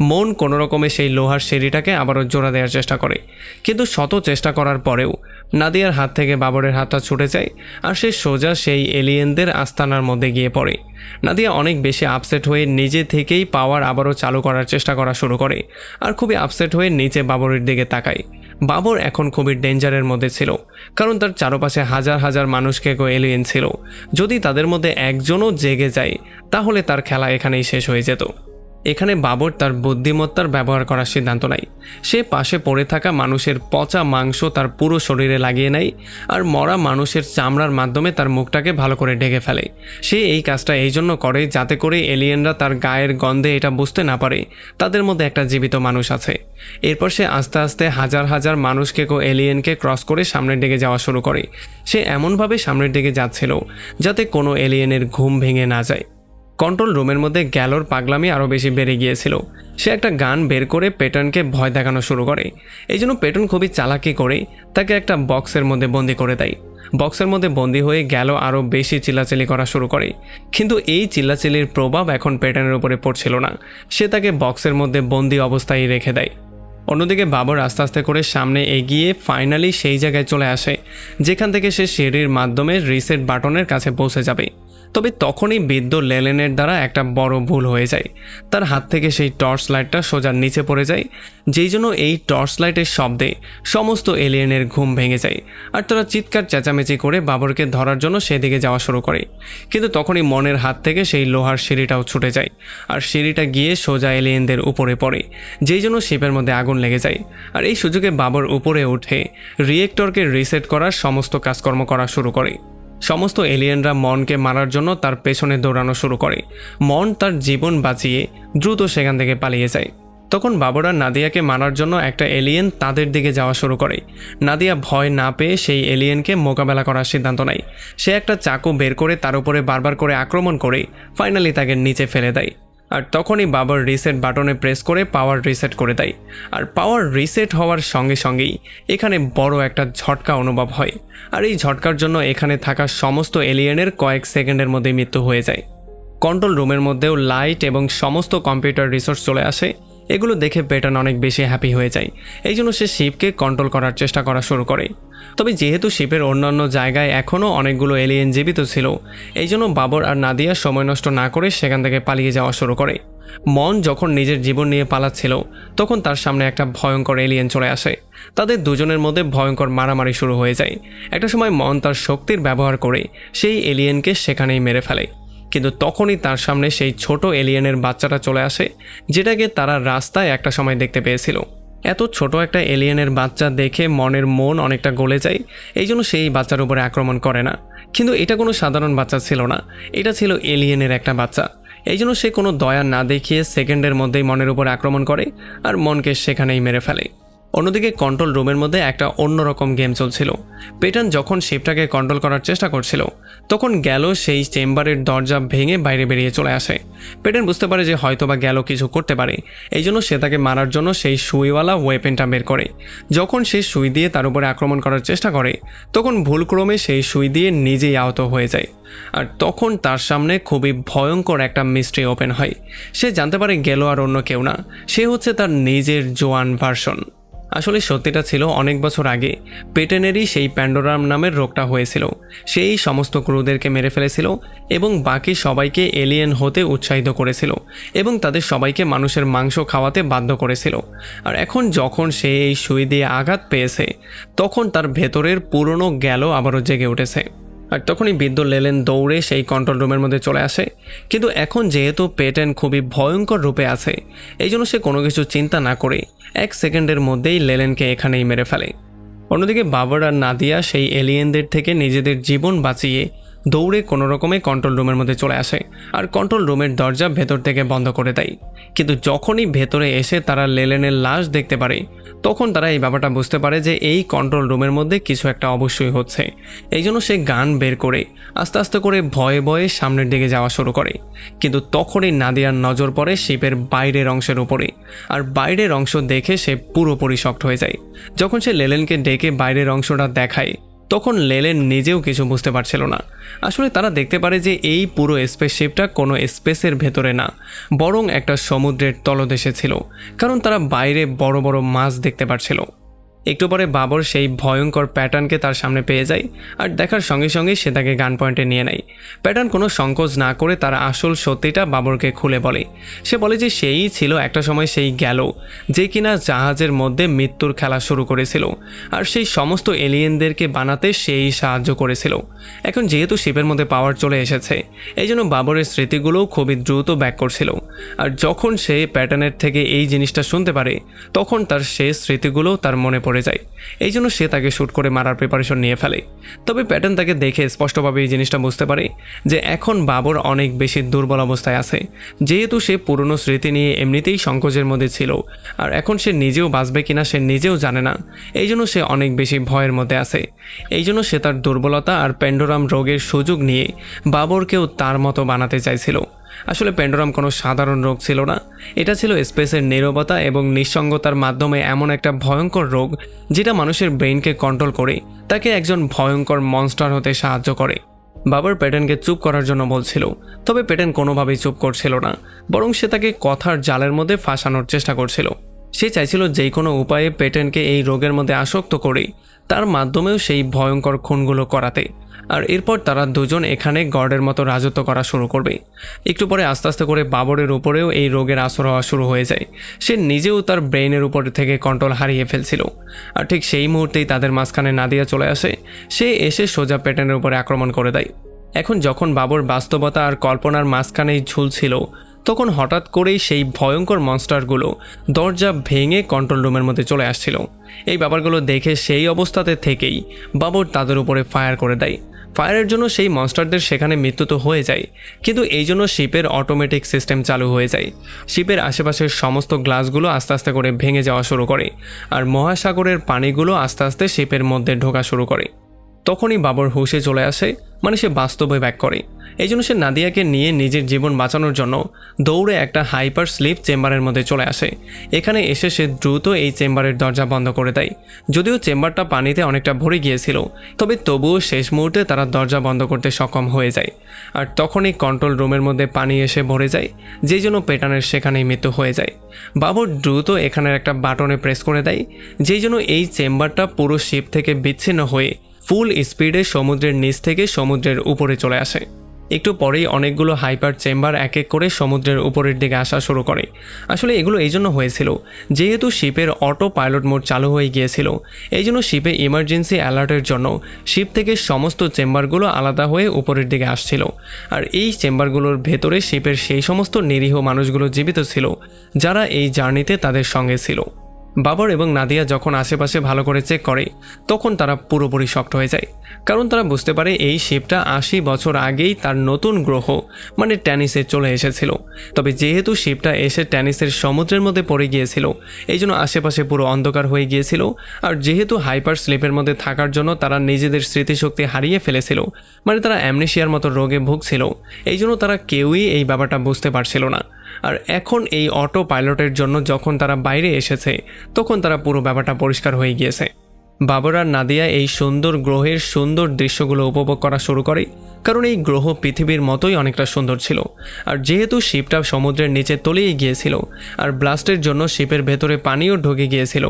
মন কোনো রকমে সেই লোহার সিঁড়িটাকে আবারও জোড়া দেওয়ার চেষ্টা করে, কিন্তু শত চেষ্টা করার পরেও নাদিয়ার হাত থেকে বাবরের হাতটা ছুটে যায় আর সে সোজা সেই এলিয়েনদের আস্তানার মধ্যে গিয়ে পড়ে। নাদিয়া অনেক বেশি আপসেট হয়ে নিজে থেকেই পাওয়ার আবারও চালু করার চেষ্টা করা শুরু করে আর খুবই আপসেট হয়ে নিচে বাবরের দিকে তাকায়। বাবর এখন খুবই ডেঞ্জারের মধ্যে ছিল, কারণ তার চারপাশে হাজার হাজার মানুষকে এলিয়েন ছিল। যদি তাদের মধ্যে একজনও জেগে যায় তাহলে তার খেলা এখানেই শেষ হয়ে যেত। এখানে বাবর তার বুদ্ধিমত্তার ব্যবহার করার সিদ্ধান্ত নেয়। সে পাশে পড়ে থাকা মানুষের পচা মাংস তার পুরো শরীরে লাগিয়ে নেয় আর মরা মানুষের চামড়ার মাধ্যমে তার মুখটাকে ভালো করে ঢেকে ফেলে। সে এই কাজটা এই জন্য করে যাতে করে এলিয়েনরা তার গায়ের গন্ধে এটা বুঝতে না পারে তাদের মধ্যে একটা জীবিত মানুষ আছে। এরপর সে আস্তে আস্তে হাজার হাজার মানুষকে এলিয়েনকে ক্রস করে সামনের দিকে যাওয়া শুরু করে। সে এমনভাবে সামনের দিকে যাচ্ছিল যাতে কোনো এলিয়েনের ঘুম ভেঙে না যায়। কন্ট্রোল রুমের মধ্যে গ্যালোর পাগলামি আরও বেশি বেড়ে গিয়েছিল। সে একটা গান বের করে পেটনকে ভয় দেখানো শুরু করে। এই জন্য পেটন খুবই চালাকি করে তাকে একটা বক্সের মধ্যে বন্দি করে দেয়। বক্সের মধ্যে বন্দি হয়ে গ্যালো আরও বেশি চিল্লাচিল্লি করা শুরু করে, কিন্তু এই চিল্লাচিল্লির প্রভাব এখন পেটনের উপরে পড়ছিল না। সে তাকে বক্সের মধ্যে বন্দি অবস্থায় রেখে দেয়। অন্যদিকে বাবর আস্তে আস্তে করে সামনে এগিয়ে ফাইনালি সেই জায়গায় চলে আসে যেখান থেকে সে সিঁড়ির মাধ্যমে রিসেট বাটনের কাছে পৌঁছে যাবে। তবে তখনই বৃদ্ধ লেলেনের দ্বারা একটা বড় ভুল হয়ে যায়। তার হাত থেকে সেই টর্চ লাইটটা সোজা নিচে পড়ে যায়, যেই জন্য এই টর্চ লাইটের শব্দে সমস্ত এলিয়েনের ঘুম ভেঙে যায় আর তারা চিৎকার চেঁচামেচি করে বাবরকে ধরার জন্য সেদিকে যাওয়া শুরু করে। কিন্তু তখনই মনের হাত থেকে সেই লোহার সিঁড়িটাও ছুটে যায় আর সিঁড়িটা গিয়ে সোজা এলিয়েনদের উপরে পড়ে, যেই জন্য শিপের মধ্যে আগুন লেগে যায়। আর এই সুযোগে বাবর উপরে উঠে রিয়েক্টরকে রিসেট করার সমস্ত কাজকর্ম করা শুরু করে। সমস্ত এলিয়েনরা মনকে মারার জন্য তার পেছনে দৌড়ানো শুরু করে। মন তার জীবন বাঁচিয়ে দ্রুত সেখান থেকে পালিয়ে যায়। তখন বাবরা নাদিয়াকে মারার জন্য একটা এলিয়েন তাদের দিকে যাওয়া শুরু করে। নাদিয়া ভয় না পেয়ে সেই এলিয়েনকে মোকাবেলা করার সিদ্ধান্ত নেয়। সে একটা চাকু বের করে তার উপরে বারবার করে আক্রমণ করে ফাইনালি তাকে নিচে ফেলে দেয়। আর তখনই বাবর রিসেট বাটনে প্রেস করে পাওয়ার রিসেট করে দেয়। আর পাওয়ার রিসেট হওয়ার সঙ্গে সঙ্গেই এখানে বড় একটা ঝটকা অনুভব হয়। আর এই ঝটকার জন্য এখানে থাকা সমস্ত এলিয়েনের কয়েক সেকেন্ডের মধ্যে মৃত্যু হয়ে যায়। কন্ট্রোল রুমের মধ্যেও লাইট এবং সমস্ত কম্পিউটার রিসোর্স চলে আসে। এগুলো দেখে পেটন অনেক বেশি হ্যাপি হয়ে যায়। এই জন্য সে শিপকে কন্ট্রোল করার চেষ্টা করা শুরু করে। তবে যেহেতু শিপের অন্যান্য জায়গায় এখনও অনেকগুলো এলিয়েন জীবিত ছিল, এই জন্য বাবর আর নাদিয়া সময় নষ্ট না করে সেখান থেকে পালিয়ে যাওয়া শুরু করে। মন যখন নিজের জীবন নিয়ে পালাচ্ছিল তখন তার সামনে একটা ভয়ঙ্কর এলিয়েন চলে আসে। তাদের দুজনের মধ্যে ভয়ঙ্কর মারামারি শুরু হয়ে যায়। একটা সময় মন তার শক্তির ব্যবহার করে সেই এলিয়েনকে সেখানেই মেরে ফেলে, কিন্তু তখনই তার সামনে সেই ছোট এলিয়েনের বাচ্চাটা চলে আসে, যেটাকে তারা রাস্তায় একটা সময় দেখতে পেয়েছিল। এত ছোট একটা এলিয়েনের বাচ্চা দেখে মনের মন অনেকটা গলে যায়, এই জন্য সেই বাচ্চার উপরে আক্রমণ করে না। কিন্তু এটা কোনো সাধারণ বাচ্চা ছিল না, এটা ছিল এলিয়েনের একটা বাচ্চা। এই জন্য সে কোনো দয়া না দেখিয়ে সেকেন্ডের মধ্যেই মনের উপর আক্রমণ করে আর মনকে সেখানেই মেরে ফেলে। অন্যদিকে কন্ট্রোল রুমের মধ্যে একটা অন্যরকম গেম চলছিল। পেটন যখন শিপটাকে কন্ট্রোল করার চেষ্টা করছিল তখন গ্যালো সেই চেম্বারের দরজা ভেঙে বাইরে বেরিয়ে চলে আসে। পেটন বুঝতে পারে যে হয়তোবা গ্যালো কিছু করতে পারে, এই জন্য সে তাকে মারার জন্য সেই সুইওয়ালা ওয়েপেনটা বের করে। যখন সে সুই দিয়ে তার উপরে আক্রমণ করার চেষ্টা করে তখন ভুলক্রমে সেই সুই দিয়ে নিজেই আহত হয়ে যায়। আর তখন তার সামনে খুবই ভয়ঙ্কর একটা মিস্ট্রি ওপেন হয়। সে জানতে পারে গ্যালো আর অন্য কেউ না, সে হচ্ছে তার নিজের জোয়ান ভার্সন। আসলে সত্যিটা ছিল অনেক বছর আগে পেটেনেরই সেই প্যান্ডোরাম নামের রোগটা হয়েছিল। সেই সমস্ত ক্রুদেরকে মেরে ফেলেছিল এবং বাকি সবাইকে এলিয়েন হতে উৎসাহিত করেছিল এবং তাদের সবাইকে মানুষের মাংস খাওয়াতে বাধ্য করেছিল। আর এখন যখন সে এই সুই দিয়ে আঘাত পেয়েছে তখন তার ভেতরের পুরনো গ্যালো আবারও জেগে উঠেছে। আর তখনই বৃদ্ধ লেলেন দৌড়ে সেই কন্ট্রোল রুমের মধ্যে চলে আসে। কিন্তু এখন যেহেতু পেটেন খুবই ভয়ঙ্কর রূপে আছে, এই জন্য সে কোনো কিছু চিন্তা না করে 1 সেকেন্ডের মধ্যেই লেলেনকে এখানেই মেরে ফেলে। অন্যদিকে বাবর আর নাদিয়া সেই এলিয়েনদের থেকে নিজেদের জীবন বাঁচিয়ে দৌড়ে কোনো রকমে কন্ট্রোল রুমের মধ্যে চলে আসে আর কন্ট্রোল রুমের দরজা ভেতর থেকে বন্ধ করে দেয়। কিন্তু যখনই ভেতরে এসে তারা লেলেনের লাশ দেখতে পারে তখন তারা এই ব্যাপারটা বুঝতে পারে যে এই কন্ট্রোল রুমের মধ্যে কিছু একটা অবশ্যই হচ্ছে। এই জন্য সে গান বের করে আস্তে আস্তে করে ভয়ে ভয়ে সামনের দিকে যাওয়া শুরু করে। কিন্তু তখনই নাদিয়ার নজর পড়ে শিপের বাইরের অংশের উপরে, আর বাইরের অংশ দেখে সে পুরোপুরি শক্ট হয়ে যায়। যখন সে লেলেনকে ডেকে বাইরের অংশটা দেখায় তখন লেলেন নিজেও কিছু বুঝতে পারছিল না। আসলে তারা দেখতে পারে যে এই পুরো স্পেসশিপটা কোনো স্পেসের ভেতরে না, বরং একটা সমুদ্রের তলদেশে ছিল, কারণ তারা বাইরে বড় বড় মাছ দেখতে পাচ্ছিল। একটু পরে বাবর সেই ভয়ঙ্কর প্যাটার্নকে তার সামনে পেয়ে যায় আর দেখার সঙ্গে সঙ্গেই সে তাকে গান পয়েন্টে নিয়ে নেয়। প্যাটার্ন কোনো সংকোচ না করে তার আসল সত্যিটা বাবরকে খুলে বলে। সে বলে যে সেই ছিল একটা সময় সেই গ্যালো যে কিনা জাহাজের মধ্যে মৃত্যুর খেলা শুরু করেছিল আর সেই সমস্ত এলিয়েনদেরকে বানাতে সেই সাহায্য করেছিল। এখন যেহেতু শিপের মধ্যে পাওয়ার চলে এসেছে এই জন্য বাবরের স্মৃতিগুলোও খুবই দ্রুত ব্যাক করছিল। আর যখন সে প্যাটার্নের থেকে এই জিনিসটা শুনতে পারে তখন তার শেষ স্মৃতিগুলোও তার মনে পড়ে যায়। এই জন্য সে তাকে শ্যুট করে মারার প্রিপারেশন নিয়ে ফেলে। তবে প্যাটার্ন তাকে দেখে স্পষ্টভাবে এই জিনিসটা বুঝতে পারে যে এখন বাবর অনেক বেশি দুর্বল অবস্থায় আছে, যেহেতু সে পুরনো স্মৃতি নিয়ে এমনিতেই সংকোচের মধ্যে ছিল আর এখন সে নিজেও বাঁচবে কিনা সে নিজেও জানে না। এই জন্য সে অনেক বেশি ভয়ের মধ্যে আছে। এই জন্য সে তার দুর্বলতা আর প্যান্ডোরাম রোগের সুযোগ নিয়ে বাবরকেও তার মতো বানাতে চাইছিল। আসলে প্যান্ডোরাম কোনো সাধারণ রোগ ছিল না, এটা ছিল স্পেসের নীরবতা এবং নিঃসঙ্গতার মাধ্যমে এমন একটা ভয়ঙ্কর রোগ যেটা মানুষের ব্রেইনকে কন্ট্রোল করে তাকে একজন ভয়ঙ্কর মনস্টার হতে সাহায্য করে। বাবর প্যাটেনকে চুপ করার জন্য বলছিল, তবে প্যাটেন কোনোভাবেই চুপ করছিল না, বরং সে তাকে কথার জালের মধ্যে ফাঁসানোর চেষ্টা করছিল। সে চাইছিল যে কোনো উপায়ে প্যাটেনকে এই রোগের মধ্যে আসক্ত করে তার মাধ্যমেও সেই ভয়ঙ্কর খুনগুলো করাতে। আর এরপর তারা দুজন এখানে গডের মতো রাজত্ব করা শুরু করবে। একটু পরে আস্তে আস্তে করে বাবরের উপরেও এই রোগের আসর হওয়া শুরু হয়ে যায়। সে নিজেও তার ব্রেইনের উপর থেকে কন্ট্রোল হারিয়ে ফেলছিল। আর ঠিক সেই মুহূর্তেই তাদের মাঝখানে নাদিয়া চলে আসে। সে এসে সোজা প্যাটেনের উপরে আক্রমণ করে দেয়। এখন যখন বাবর বাস্তবতা আর কল্পনার মাঝখানেই ঝুলছিল তখন হঠাৎ করেই সেই ভয়ঙ্কর মনস্টারগুলো দরজা ভেঙে কন্ট্রোল রুমের মধ্যে চলে আসছিল। এই ব্যাপারগুলো দেখে সেই অবস্থাতে থেকেই বাবর তাদের উপরে ফায়ার করে দেয়। ফায়ারের জন্য সেই মনস্টারদের সেখানে মৃত্যু তো হয়ে যায়, কিন্তু এই জন্য শিপের অটোমেটিক সিস্টেম চালু হয়ে যায়। শিপের আশেপাশের সমস্ত গ্লাসগুলো আস্তে আস্তে করে ভেঙে যাওয়া শুরু করে আর মহাসাগরের পানিগুলো আস্তে আস্তে শিপের মধ্যে ঢোকা শুরু করে। তখনই বাবর হুশে চলে আসে, মানে সে বাস্তবে ব্যাক করে। এই জন্য সে নাদিয়াকে নিয়ে নিজের জীবন বাঁচানোর জন্য দৌড়ে একটা হাইপার স্লিপ চেম্বারের মধ্যে চলে আসে। এখানে এসে সে দ্রুত এই চেম্বারের দরজা বন্ধ করে দেয়। যদিও চেম্বারটা পানিতে অনেকটা ভরে গিয়েছিল, তবে তবুও শেষ মুহূর্তে তারা দরজা বন্ধ করতে সক্ষম হয়ে যায়। আর তখনই কন্ট্রোল রুমের মধ্যে পানি এসে ভরে যায়, যেই জন্য পেটানের সেখানেই মৃত্যু হয়ে যায়। বাবর দ্রুত এখানের একটা বাটনে প্রেস করে দেয়, যেই জন্য এই চেম্বারটা পুরো শিপ থেকে বিচ্ছিন্ন হয়ে ফুল স্পিডে সমুদ্রের নিচ থেকে সমুদ্রের উপরে চলে আসে। একটু পরেই অনেকগুলো হাইপার চেম্বার এক এক করে সমুদ্রের উপরের দিকে আসা শুরু করে। আসলে এগুলো এই জন্য হয়েছিল যেহেতু শিপের অটো পাইলট মোড চালু হয়ে গিয়েছিল, এই জন্য শিপে ইমার্জেন্সি অ্যালার্টের জন্য শিপ থেকে সমস্ত চেম্বারগুলো আলাদা হয়ে উপরের দিকে আসছিল। আর এই চেম্বারগুলোর ভেতরে শিপের সেই সমস্ত নিরীহ মানুষগুলো জীবিত ছিল যারা এই জার্নিতে তাদের সঙ্গে ছিল। বাবর এবং নাদিয়া যখন আশেপাশে ভালো করে চেক করে, তখন তারা পুরোপুরি শক্ট হয়ে যায়, কারণ তারা বুঝতে পারে এই শিপটা 80 বছর আগেই তার নতুন গ্রহ মানে ট্যানিসে চলে এসেছিল। তবে যেহেতু শিপটা এসে ট্যানিসের সমুদ্রের মধ্যে পড়ে গিয়েছিল, এই জন্য আশেপাশে পুরো অন্ধকার হয়ে গিয়েছিল। আর যেহেতু হাইপার স্লিপের মধ্যে থাকার জন্য তারা নিজেদের স্মৃতিশক্তি হারিয়ে ফেলেছিল, মানে তারা অ্যামনেশিয়ার মতো রোগে ভুগছিল, এই জন্য তারা কেউই এই ব্যাপারটা বুঝতে পারছিল না। আর এখন এই অটো পাইলটের জন্য যখন তারা বাইরে এসেছে, তখন তারা পুরো ব্যাপারটা পরিষ্কার হয়ে গিয়েছে। বাবর আর নাদিয়া এই সুন্দর গ্রহের সুন্দর দৃশ্যগুলো উপভোগ করা শুরু করে, কারণ এই গ্রহ পৃথিবীর মতোই অনেকটা সুন্দর ছিল। আর যেহেতু শিপটা সমুদ্রের নিচে তলিয়ে গিয়েছিল আর ব্লাস্টের জন্য শিপের ভেতরে পানিও ঢুকে গিয়েছিল,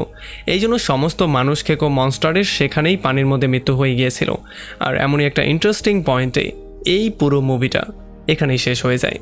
এই জন্য সমস্ত মানুষ খেকো মনস্টারের সেখানেই পানির মধ্যে মৃত্যু হয়ে গিয়েছিল। আর এমনই একটা ইন্টারেস্টিং পয়েন্টে এই পুরো মুভিটা এখানেই শেষ হয়ে যায়।